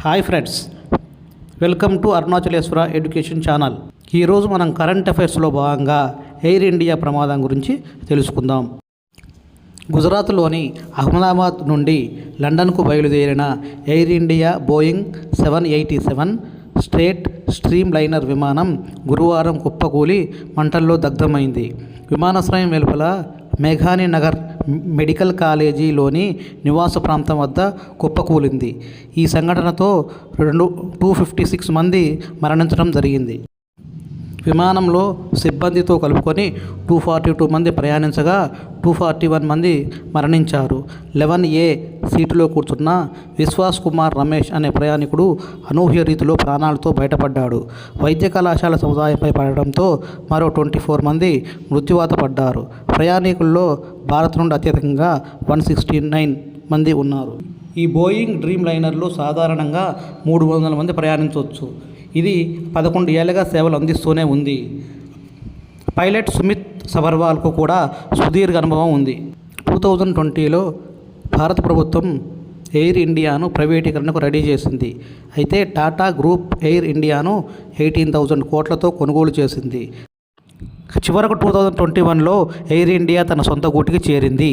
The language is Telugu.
Hi friends, welcome to Arunachaleswara education channel. ఈరోజు మనం కరెంట్ అఫైర్స్లో భాగంగా ఎయిర్ ఇండియా ప్రమాదం గురించి తెలుసుకుందాం. గుజరాత్లోని అహ్మదాబాద్ నుండి లండన్కు బయలుదేరిన air India Boeing 787 straight stream liner విమానం గురువారం కుప్పకూలి మంటల్లో దగ్ధమైంది. విమానాశ్రయం వెలుపల మేఘాని నగర్ మెడికల్ కాలేజీలోని నివాస ప్రాంతం వద్ద కుప్పకూలింది. ఈ సంఘటనతో 256 మంది మరణించడం జరిగింది. విమానంలో సిబ్బందితో కలుపుకొని 242 మంది ప్రయాణించగా 241 మంది మరణించారు. 11A సీటులో కూర్చున్న విశ్వాస్ కుమార్ రమేష్ అనే ప్రయాణికుడు అనూహ్య రీతిలో ప్రాణాలతో బయటపడ్డాడు. వైద్య కళాశాల సముదాయంపై పడడంతో మరో 24 మంది మృత్యువాత పడ్డారు. ప్రయాణికుల్లో భారత్ నుండి అత్యధికంగా 169 మంది ఉన్నారు. ఈ బోయింగ్ డ్రీమ్ లైనర్లో సాధారణంగా 300 మంది ప్రయాణించవచ్చు. ఇది 11 ఏళ్లుగా సేవలు అందిస్తూనే ఉంది. పైలట్ సుమిత్ సబర్వాల్కు కూడా సుదీర్ఘ అనుభవం ఉంది. 2020లో భారత ప్రభుత్వం ఎయిర్ ఇండియాను ప్రైవేటీకరణకు రెడీ చేసింది. అయితే టాటా గ్రూప్ ఎయిర్ ఇండియాను 18,000 కోట్లతో కొనుగోలు చేసింది. చివరకు 2021లో ఎయిర్ ఇండియా తన సొంత గూటికి చేరింది.